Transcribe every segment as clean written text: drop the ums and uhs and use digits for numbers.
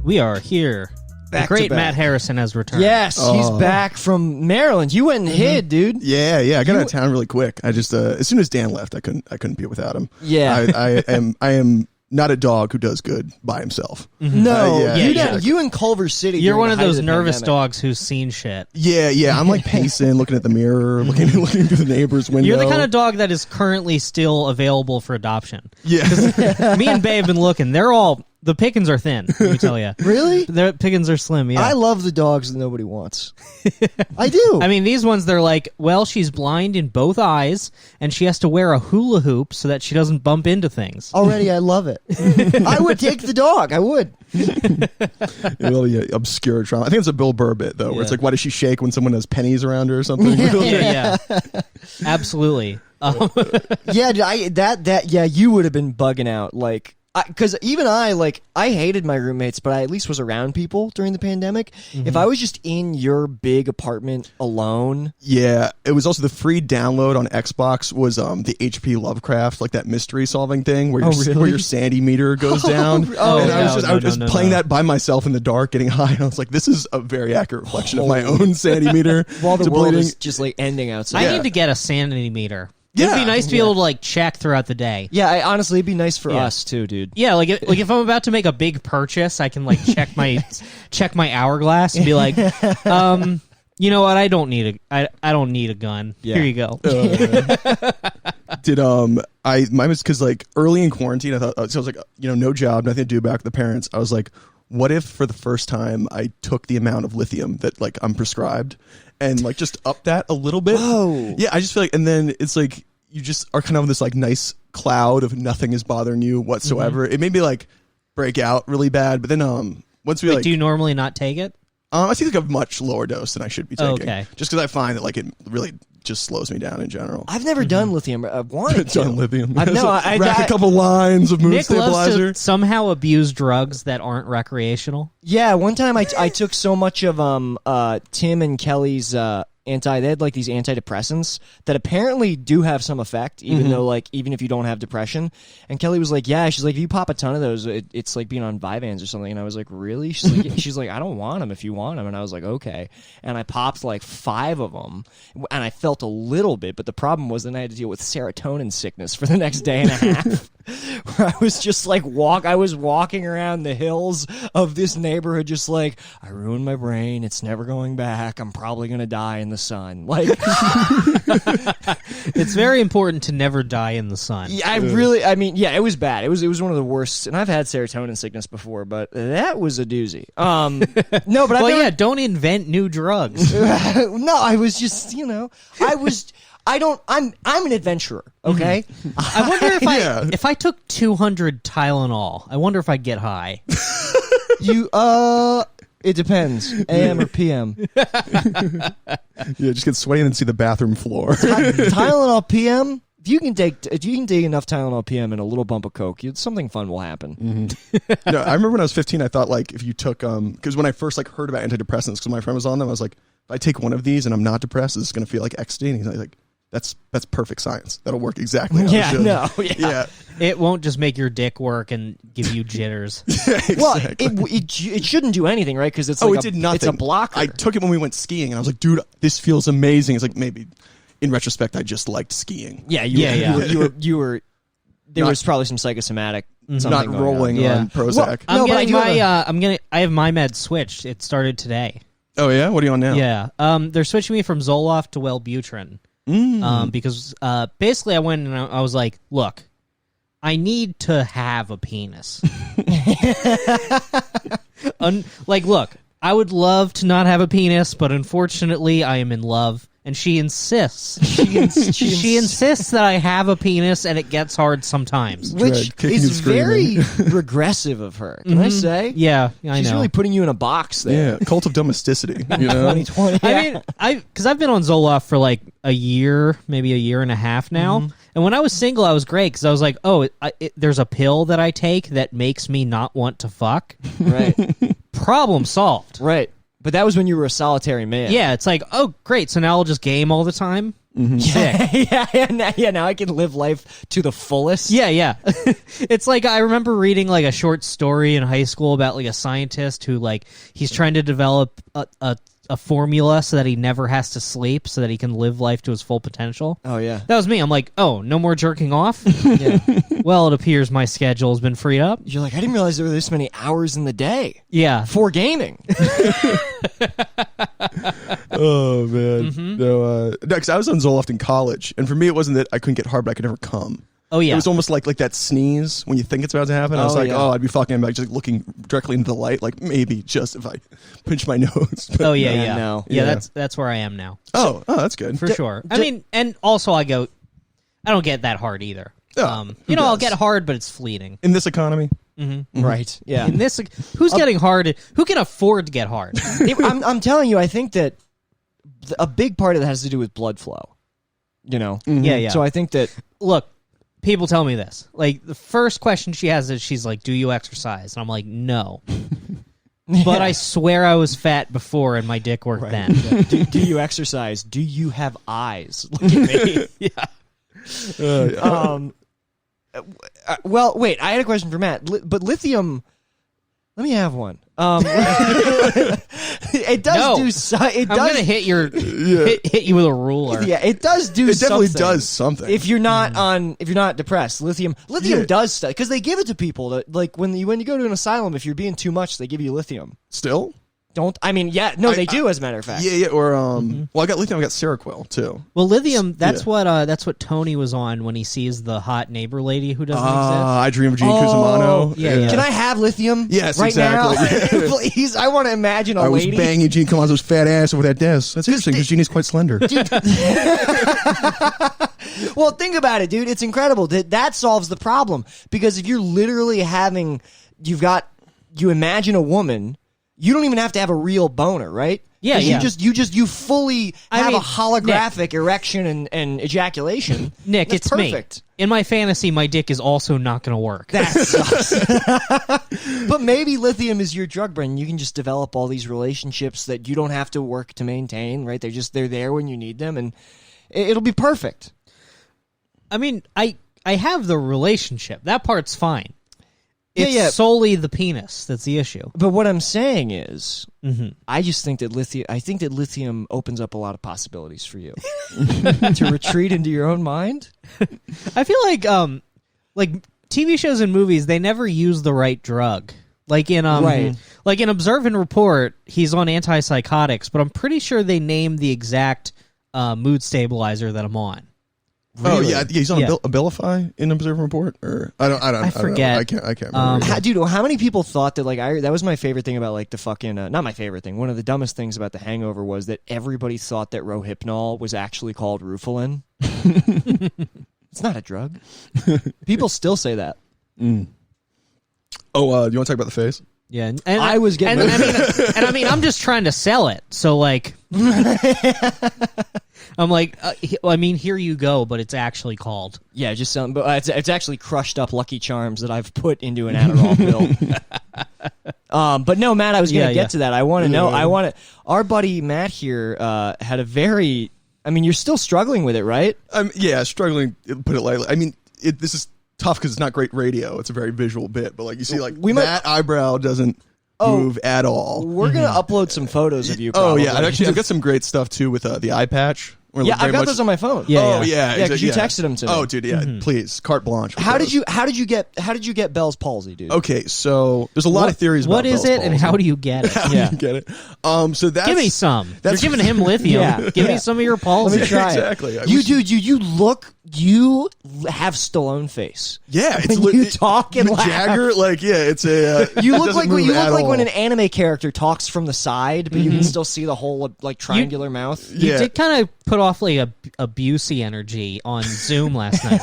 We are here. Back the great to back. Matt Harrison has returned. Yes, he's back from Maryland. You went and hid, dude. Yeah. I got out of town really quick. I just as soon as Dan left, I couldn't be without him. Yeah. I am not a dog who does good by himself. No, yeah. you in Culver City. You're during one the of height those the nervous pandemic. dogs who's seen shit. Yeah. I'm like pacing, looking at the mirror, looking through the neighbor's window. You're the kind of dog that is currently still available for adoption. Yeah. Me and Babe have been looking. The pickings are thin, let me tell you. Really? The pickings are slim, yeah. I love the dogs that nobody wants. I do. I mean, these ones, they're like, well, she's blind in both eyes, and she has to wear a hula hoop so that she doesn't bump into things. Already, I love it. I would take the dog. I would. Really obscure trauma. I think it's a Bill Burr bit though, where it's Yeah. like, why does she shake when someone has pennies around her or something? Yeah. Absolutely. Yeah, dude, you would have been bugging out, like, because even I hated my roommates, but I at least was around people during the pandemic. If I was just in your big apartment alone, Yeah, it was also the free download on Xbox was the HP Lovecraft, like that mystery solving thing where where your sandy meter goes down. And I was just playing that by myself in the dark, getting high, and I was like, this is a very accurate reflection of my own sandy meter. while the world depleting. is just like ending outside. I need to get a sanity meter. It'd Yeah. be nice to be able to, like, check throughout the day. Yeah, honestly, it'd be nice for Yeah. us too, dude. Yeah, like if I'm about to make a big purchase, I can like check my hourglas and be like, you know what? I don't need a gun. Yeah. Here you go. Did mine was because like early in quarantine, I thought so I was like, no job, nothing to do back with the parents. I was like, what if for the first time I took the amount of lithium that like I'm prescribed and like just up that a little bit? Whoa. Yeah, I just feel like, and then it's like you just are kind of in this like nice cloud of nothing is bothering you whatsoever. It made me like break out really bad, but then once we Wait, like, do you normally not take it? I think like a much lower dose than I should be taking. Okay. Just because I find that like it really just slows me down in general. I've never done lithium. I wanted to. Done lithium. I've, no, I, Rack a couple lines of mood Nick loves stabilizer. to somehow abuse drugs that aren't recreational. Yeah, one time I took so much of Tim and Kelly's they had like these antidepressants that apparently do have some effect, even though like even if you don't have depression. And Kelly was like, yeah, she's like, if you pop a ton of those, it's like being on Vyvanse or something. And I was like, really? She's like, I don't want them if you want them. And I was like, okay. And I popped like 5 of them, and I felt a little bit, but the problem was then I had to deal with serotonin sickness for the next day and a half. Where I was just like I was walking around the hills of this neighborhood just like, I ruined my brain, it's never going back, I'm probably gonna die in the sun. Like It's very important to never die in the sun. it was bad. It was one of the worst, and I've had serotonin sickness before, but that was a doozy. No, but Well, don't invent new drugs. no, I was just, I'm an adventurer, okay? I wonder Yeah. if I took 200 Tylenol, I wonder if I'd get high. It depends, AM or PM. Yeah, just get sweaty and then see the bathroom floor. Tylenol PM. If you can take enough Tylenol PM and a little bump of Coke, something fun will happen. No, I remember when I was 15, I thought like if you took because when I first like heard about antidepressants, because my friend was on them, I was like, if I take one of these and I'm not depressed, it's gonna feel like ecstasy. And he's like, that's perfect science. That'll work exactly how it should. Yeah. It won't just make your dick work and give you jitters. Exactly. Well, it shouldn't do anything, right? Because it's like it did nothing. It's a blocker. I took it when we went skiing, and I was like, dude, this feels amazing. It's like maybe in retrospect, I just liked skiing. You were. There was probably some psychosomatic. Not something going rolling on. Yeah. on Prozac. I'm No, but I getting do I have my meds switched. It started today. Oh yeah, what are you on now? Yeah. They're switching me from Zoloft to Wellbutrin. Because basically I went and I was like, look, I need to have a penis. Look, I would love to not have a penis, but unfortunately I am in love. And she insists. She insists that I have a penis, and it gets hard sometimes. Which kicking is and screaming. very regressive of her. Can I say? Yeah, I She's know. really putting you in a box there. Yeah, cult of domesticity. You know, 2020. I mean, because I've been on Zoloft for like a year, maybe a year and a half now. And when I was single, I was great because I was like, oh, there's a pill that I take that makes me not want to fuck. Right. Problem solved. Right. But that was when you were a solitary man. Yeah, it's like, oh, great. So now I'll just game all the time. Sick. yeah. Now I can live life to the fullest. Yeah. It's like I remember reading like a short story in high school about like a scientist who like he's trying to develop a formula so that he never has to sleep so that he can live life to his full potential. Oh yeah. That was me. I'm like, oh, no more jerking off? Yeah. Well, it appears my schedule has been freed up. You're like, I didn't realize there were this many hours in the day Yeah. for gaming. Oh man, no, because I was on Zoloft in college, and for me, it wasn't that I couldn't get hard, but I could never come. Oh yeah. It was almost like that sneeze when you think it's about to happen. I was like, yeah. oh, I'd be fucking like just looking directly into the light, like maybe just if I pinch my nose. But, Oh yeah, Yeah, yeah. no. Yeah, that's where I am now. oh, that's good. For sure. I mean, and also I don't get that hard either. Oh, You know, I'll does? get hard, but it's fleeting. In this economy, Right. Yeah. In this, who's getting hard? Who can afford to get hard? I'm telling you, I think that a big part of that has to do with blood flow. You know. Yeah. So I think that Look, people tell me this. Like the first question she has is, she's like, "Do you exercise?" And I'm like, "No." But I swear I was fat before, and my dick worked then. do you exercise? Do you have eyes? Look at me. Well, wait. I had a question for Matt. But lithium. Let me have one. It does No. do. It I'm does. gonna hit you with a ruler. Yeah, it does do. it definitely something. does something. If you're not if you're not depressed, lithium Yeah. does stuff because they give it to people. Like when you go to an asylum, if you're being too much, they give you lithium. Still, They do, as a matter of fact. yeah. Or well, I got lithium. I got Seroquel too. Well, lithium. That's Yeah. what Tony was on when he sees the hot neighbor lady who doesn't I dream of Gene Oh, Cusimano. yeah. Can I have lithium? Yes, right exactly. now, please. I want to imagine a I was lady. banging Gene Cusimano's fat ass over that desk. That's interesting because Genie's quite slender. Well, think about it, dude. It's incredible. That solves the problem because if you're literally you imagine a woman. You don't even have to have a real boner, right? Yeah, 'Cause yeah. You fully have mean, a holographic erection and ejaculation. Nick, That's it's perfect. me. In my fantasy, my dick is also not going to work. That sucks. But maybe lithium is your drug, Brendan. You can just develop all these relationships that you don't have to work to maintain, right? They're there when you need them, and it'll be perfect. I mean, I have the relationship. That part's fine. It's Yeah. solely the penis that's the issue. But what I'm saying is, I just think that lithium opens up a lot of possibilities for you to retreat into your own mind. I feel like TV shows and movies, they never use the right drug. Like in Right. like in Observe and Report, he's on antipsychotics, but I'm pretty sure they named the exact mood stabilizer that I'm on. Oh Really? yeah, he's on Yeah. Abilify in Observe Report, or I don't. I forget. I can't remember. How many people thought that that was my favorite thing about like the fucking not my favorite thing. One of the dumbest things about The Hangover was that everybody thought that Rohypnol was actually called Rufalin. It's not a drug. People still say that. Oh, do you want to talk about the face? Yeah, and I was getting- I mean, I'm just trying to sell it. So like, I'm like, here you go, but it's actually called. Yeah, just something. But it's actually crushed up Lucky Charms that I've put into an Adderall pill. But no, Matt, I was going to get to that. I want to know. Our buddy Matt here had a very. I mean, you're still struggling with it, right? Yeah, struggling. Put it lightly. I mean, this is tough because it's not great radio. It's a very visual bit, but like you see, like that eyebrow doesn't move at all. We're gonna upload some photos of you. Probably. Oh yeah, I've got some great stuff too with the eye patch. Yeah, I've got those on my phone. Yeah, Oh yeah, because you texted them to me. Oh dude, yeah, please, carte blanche. How did you get Bell's palsy, dude? Okay, so there's a lot of theories. What about is Bell's it, and palsy. how do you get it? How do you get it? So that's Give me some. You're that's- giving him lithium. Yeah. Give me some of your palsy. Let me try Exactly. I it. wish- You have Stallone face. Yeah, it's When you talk and laugh. Jagger, like it's a. You it look doesn't like move at all. when an anime character talks from the side, but you can still see the whole like triangular mouth. You Yeah. did kind of put off like a Busey energy on Zoom last night.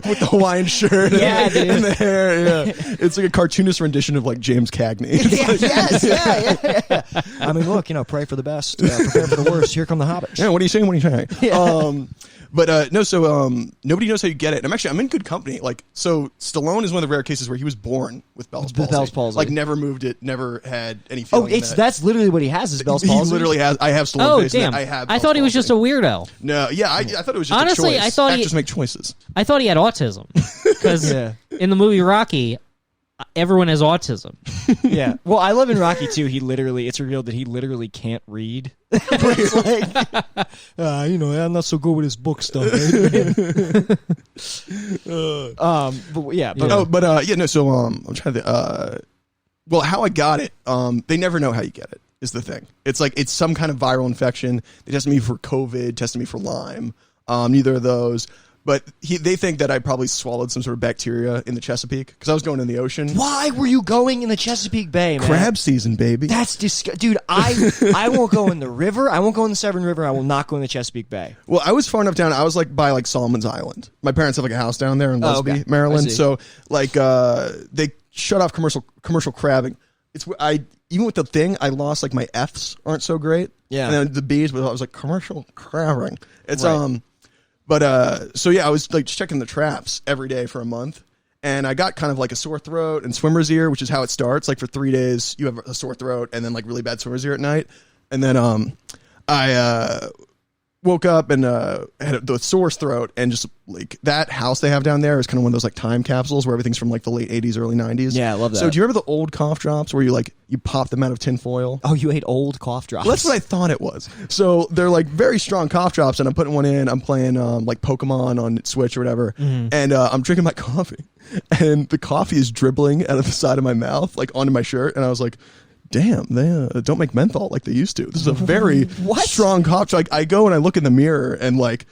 with the Hawaiian shirt, Yeah, and, dude. and the hair. Yeah, it's like a cartoonist rendition of like James Cagney. Yeah. I mean, look, pray for the best, prepare for the worst. Here come the hobbits. Yeah, what are you saying? What are you saying? But no, so nobody knows how you get it. And I'm in good company. Like, so Stallone is one of the rare cases where he was born with Bell's palsy. Bell's palsy. Like, never moved it, never had any feeling. That's literally what he has is Bell's palsy. He literally has. I have Stallone face. Damn. I thought he was just a weirdo. No, yeah, I thought it was just honestly, a choice. I thought actors make choices. I thought he had autism because in the movie Rocky, everyone has autism. Yeah. Well, I love in Rocky too. It's revealed that he literally can't read. It's like, I'm not so good with his book stuff. So I'm trying to. Well, how I got it, they never know how you get it. Is the thing. It's like it's some kind of viral infection. They tested me for COVID, tested me for Lyme. Neither of those. But they think that I probably swallowed some sort of bacteria in the Chesapeake because I was going in the ocean. Why were you going in the Chesapeake Bay, man? Crab season, baby. That's disgusting. Dude, I won't go in the river. I won't go in the Severn River. I will not go in the Chesapeake Bay. Well, I was far enough down. I was like by like Solomon's Island. My parents have like a house down there in Lesby, Maryland. So like they shut off commercial crabbing. Even with the thing, I lost like my F's aren't so great. Yeah. And then the B's, but I was like commercial crabbing. It's I was like checking the traps every day for a month, and I got kind of like a sore throat and swimmer's ear, which is how it starts. Like for 3 days, you have a sore throat and then like really bad swimmer's ear at night, and then I woke up and had the sore throat, and just like that house they have down there is kind of one of those like time capsules where everything's from like the late 80s, early 90s. Yeah, I love that. So do you remember the old cough drops where you pop them out of tinfoil? Oh, you ate old cough drops. Well, that's what I thought it was. So they're like very strong cough drops, and I'm putting one in. I'm playing like Pokemon on Switch or whatever, and I'm drinking my coffee, and the coffee is dribbling out of the side of my mouth, like onto my shirt, and I was like, damn, they don't make menthol like they used to. This is a very strong cough. Like I go and I look in the mirror and like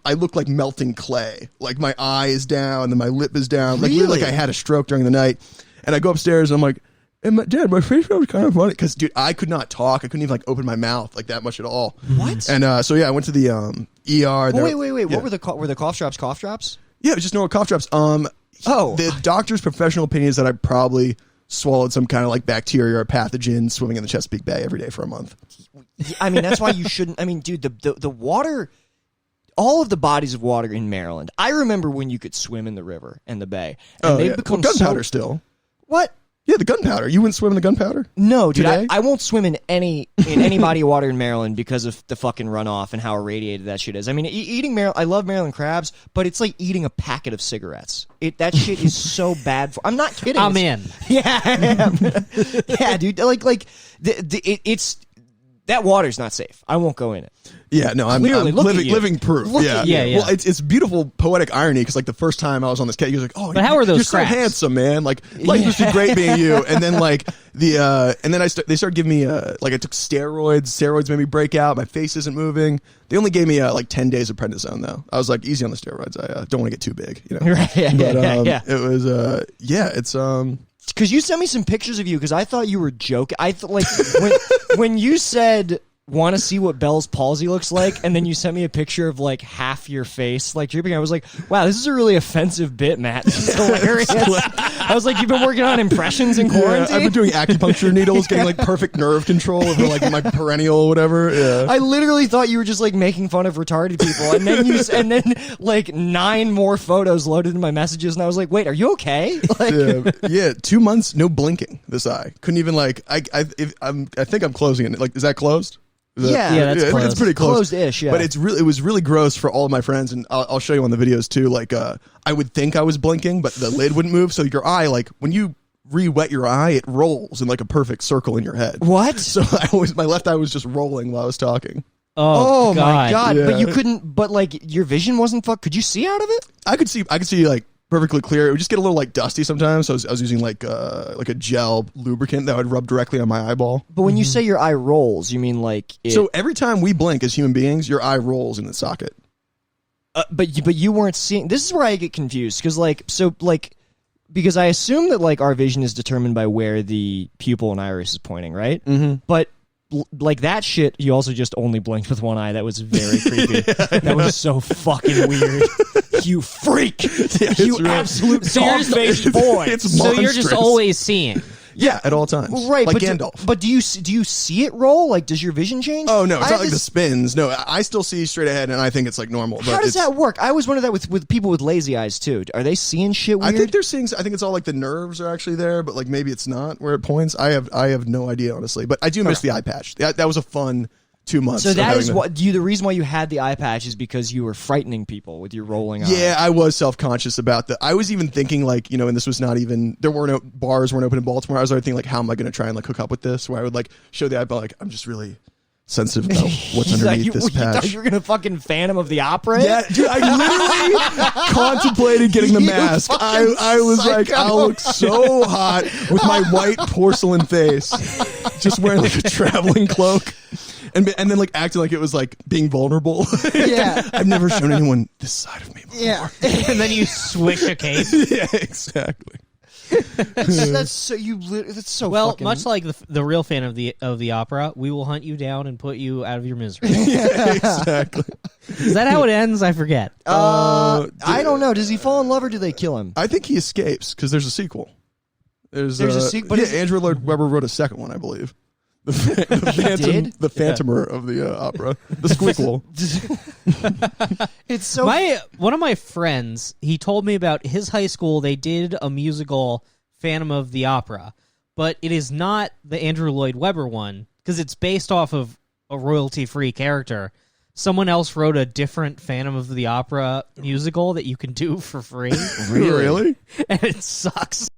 I look like melting clay. Like my eye is down and then my lip is down. Like really? Like I had a stroke during the night. And I go upstairs and I'm like, Dad, my face was kind of funny because dude, I could not talk. I couldn't even like open my mouth like that much at all. What? And I went to the ER. Wait. Yeah. What were the cough drops? Cough drops? Yeah, it was just normal cough drops. The doctor's professional opinion is that I probably swallowed some kind of like bacteria or pathogen swimming in the Chesapeake Bay every day for a month. I mean, that's why you shouldn't. I mean, dude, the water, all of the bodies of water in Maryland. I remember when you could swim in the river and the bay. And they've become gunpowder still. What? Yeah, the gunpowder. You wouldn't swim in the gunpowder? No, dude. I won't swim in any body of water in Maryland because of the fucking runoff and how irradiated that shit is. I mean, I love Maryland crabs, but it's like eating a packet of cigarettes. That shit is so bad for. I'm not kidding. I'm in. Yeah, yeah, dude. It's that water's not safe. I won't go in it. Yeah, no, I'm living proof. Yeah. Well, it's beautiful poetic irony because like the first time I was on this cat, he was like, "Oh, but how are those? You're so handsome, man. Like life must be great being you." And then like they started giving me like I took steroids. Steroids made me break out. My face isn't moving. They only gave me like 10 days of prednisone though. I was like easy on the steroids. I don't want to get too big, you know. Right? Yeah. It was it's Because you sent me some pictures of you because I thought you were joking. I thought like when you said want to see what Bell's palsy looks like, and then you sent me a picture of like half your face like dripping. I was like, wow, this is a really offensive bit, Matt. This is hilarious. I was like, you've been working on impressions in quarantine? Yeah, I've been doing acupuncture needles, getting like perfect nerve control over like my perennial or whatever. Yeah. I literally thought you were just like making fun of retarded people, and then like 9 more photos loaded in my messages, and I was like, wait, are you okay? Like, yeah, 2 months, no blinking. This eye couldn't even like. I think I'm closing it. Like, is that closed? Yeah, that's close. It's pretty close. Closed-ish, yeah. But it was really gross for all of my friends, and I'll show you on the videos too. Like, I would think I was blinking, but the lid wouldn't move. So your eye, like when you re-wet your eye, it rolls in like a perfect circle in your head. What? So my left eye was just rolling while I was talking. Oh my god! Yeah. But you couldn't. But like your vision wasn't fucked. Could you see out of it? I could see like perfectly clear. It would just get a little like dusty sometimes. So I was using like a gel lubricant that would rub directly on my eyeball. But when you say your eye rolls, you mean like so every time we blink as human beings, your eye rolls in the socket. But you weren't seeing. This is where I get confused because I assume that like our vision is determined by where the pupil and iris is pointing, right? Mm-hmm. But like that shit, you also just only blinked with one eye. That was very creepy. That was so fucking weird. You freak! You absolute dog-faced boy. It's so you're just always seeing. Yeah, at all times. Right, like but Gandalf. But do you see it roll? Like, does your vision change? Oh no, it's not like the spins. No, I still see straight ahead, and I think it's like normal. How does that work? I always wonder that with people with lazy eyes too. Are they seeing shit weird? I think they're seeing. I think it's all like the nerves are actually there, but like maybe it's not where it points. I have no idea honestly, but I do miss the eye patch. That was a fun 2 months. So that is what the reason why you had the eye patch is because you were frightening people with your rolling eyes. Yeah, I was self-conscious about that. I was even thinking like, and this was not even, bars weren't open in Baltimore. I was already thinking like, how am I going to try and like hook up with this? Where I would like show the eye, but like, I'm just really sensitive about what's underneath this patch. You thought you were going to fucking Phantom of the Opera? Yeah, dude, I literally contemplated getting the mask. I was like, I'll look so hot with my white porcelain face, just wearing like a traveling cloak. And then like acting like it was like being vulnerable. Yeah. I've never shown anyone this side of me before. Yeah. And then you swish a cape. Yeah, exactly. That's so Well, fucking... much like the real fan of the opera, we will hunt you down and put you out of your misery. Yeah, exactly. Is that how it ends? I forget. I don't know. Does he fall in love or do they kill him? I think he escapes because there's a sequel. There's a sequel. Yeah, Andrew Lloyd Webber wrote a second one, I believe. The Phantomer of the opera, the squeakle. It's so. One of my friends, he told me about his high school. They did a musical, Phantom of the Opera, but it is not the Andrew Lloyd Webber one because it's based off of a royalty-free character. Someone else wrote a different Phantom of the Opera musical that you can do for free. Really? And it sucks.